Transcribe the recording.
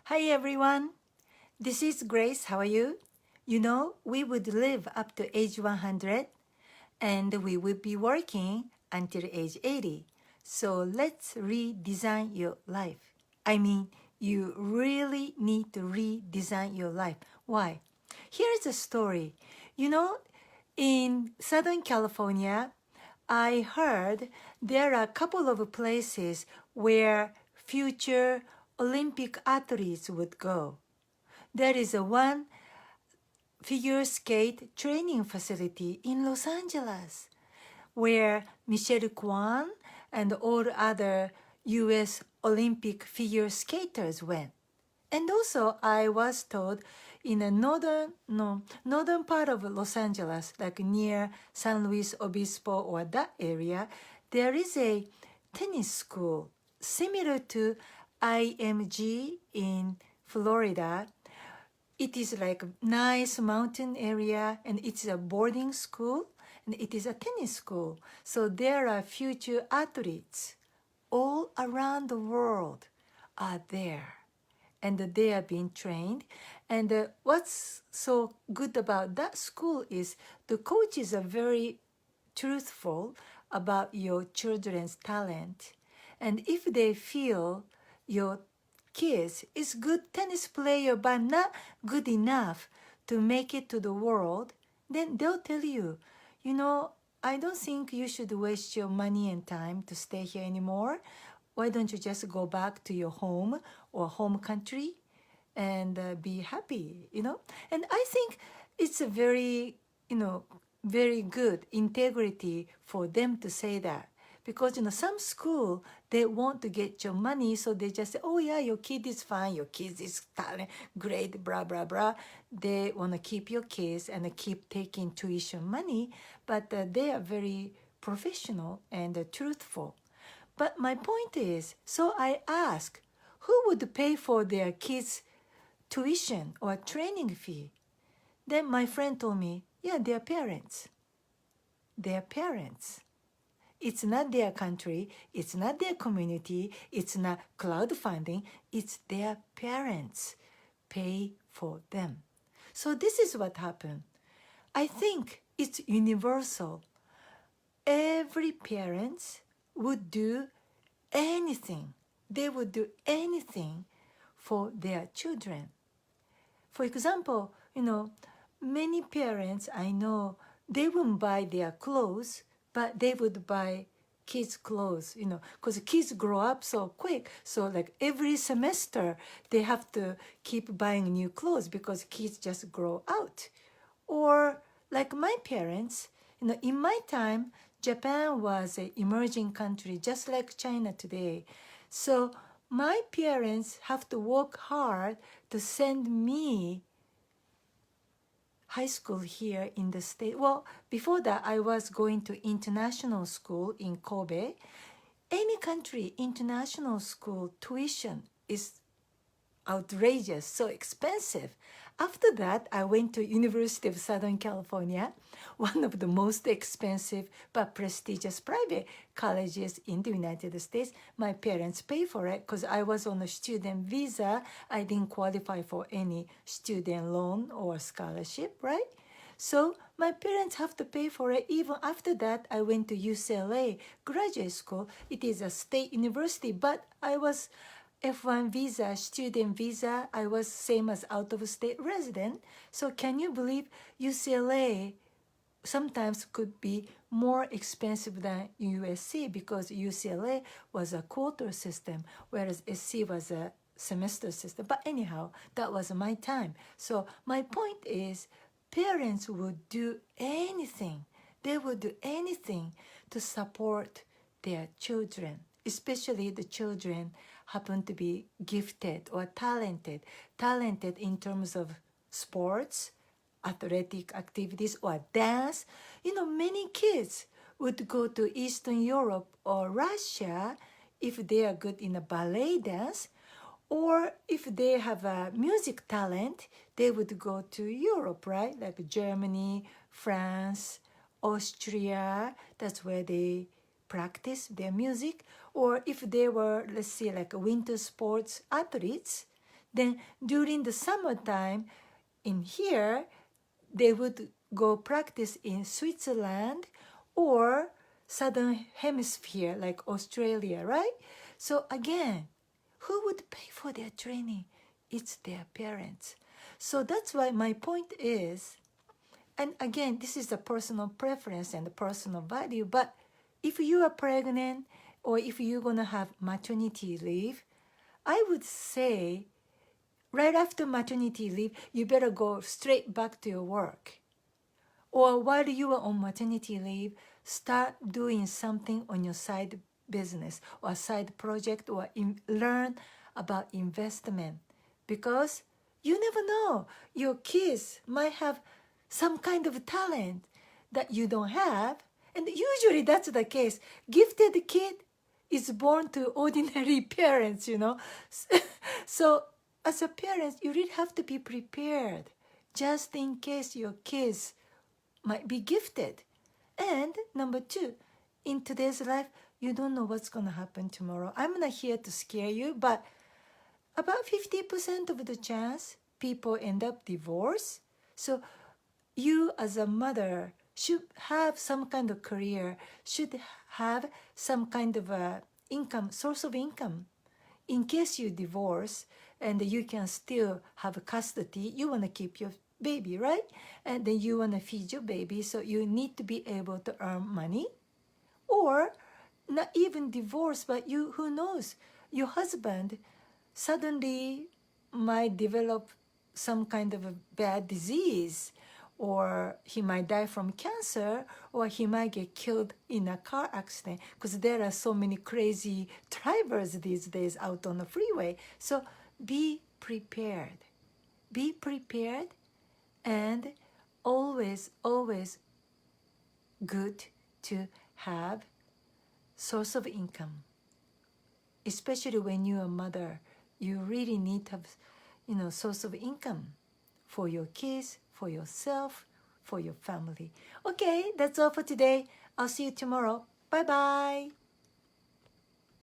Hi everyone, this is Grace. How are you? You know, we would live up to age 100 and we would be working until age 80. So let's redesign your life. I mean, you really need to redesign your life. Why? Here's a story. You know, in Southern California, I heard there are a couple of places where future Olympic athletes would go. There is a one figure skate training facility in Los Angeles where Michelle Kwan and all other US Olympic figure skaters went. And also I was told in a northern part of Los Angeles, like near San Luis Obispo or that area, there is a tennis school similar to IMG in Florida. It is like a nice mountain area and it's a boarding school and it is a tennis school. So there are future athletes all around the world are there and they are being trained. And what's so good about that school is the coaches are very truthful about your children's talent. And if they feel your kids is good tennis player but not good enough to make it to the world, then they'll tell you, you know, I don't think you should waste your money and time to stay here anymore. Why don't you just go back to your home or home country and be happy, you know? And I think it's a very, very good integrity for them to say that. Because, some school, they want to get your money, so they just say, oh yeah, your kid is fine, your kid is talent, great, blah, blah, blah. They want to keep your kids and keep taking tuition money, but they are very professional and truthful. But my point is, so I ask, who would pay for their kids' tuition or training fee? Then my friend told me, yeah, their parents. Their parents. It's not their country, it's not their community, it's not crowdfunding, it's their parents pay for them. So this is what happened. I think it's universal. Every parent would do anything. They would do anything for their children. For example, many parents I know, they wouldn't buy their clothes, but they would buy kids' clothes, because kids grow up so quick. So like every semester, they have to keep buying new clothes because kids just grow out. Or like my parents, in my time, Japan was an emerging country just like China today. So my parents have to work hard to send me high school here in the state. Well, before that, I was going to international school in Kobe. Any country, international school tuition is outrageous, so expensive. After that, I went to University of Southern California, one of the most expensive but prestigious private colleges in the United States. My parents pay for it because I was on a student visa. I didn't qualify for any student loan or scholarship, right? So my parents have to pay for it. Even after that, I went to UCLA graduate school. It is a state university, but I was F1 visa, student visa, I was same as out-of-state resident. So can you believe UCLA sometimes could be more expensive than USC because UCLA was a quarter system, whereas SC was a semester system. But anyhow, that was my time. So my point is, parents would do anything. They would do anything to support their children, especially the children happen to be gifted or talented in terms of sports, athletic activities, or dance. Many kids would go to Eastern Europe or Russia if they are good in a ballet dance, or if they have a music talent, they would go to Europe, right? Like Germany, France, Austria. That's where they practice their music. Or if they were, let's say, like winter sports athletes, Then during the summertime, in here, they would go practice in Switzerland or Southern Hemisphere like Australia, right? So again, who would pay for their training? It's their parents. So that's why my point is, and again, this is a personal preference and a personal value, but if you are pregnant or if you're going to have maternity leave, I would say right after maternity leave, you better go straight back to your work. Or while you are on maternity leave, start doing something on your side business or side project or learn about investment. Because you never know, your kids might have some kind of talent that you don't have. And usually that's the case. Gifted kid is born to ordinary parents, you know. So as a parent, you really have to be prepared just in case your kids might be gifted. And number two, in today's life, you don't know what's going to happen tomorrow. I'm not here to scare you, but about 50% of the chance people end up divorced. So you as a mother should have some kind of career, should have some kind of a income, source of income. In case you divorce and you can still have custody, you want to keep your baby, right? And then you want to feed your baby, so you need to be able to earn money. Or not even divorce, but you, who knows, your husband suddenly might develop some kind of a bad disease, or he might die from cancer, or he might get killed in a car accident, because there are so many crazy drivers these days out on the freeway. So be prepared. Be prepared, and always, always good to have source of income. Especially when you're a mother, you really need to have, source of income for your kids, for yourself, for your family. Okay, that's all for today. I'll see you tomorrow. Bye-bye.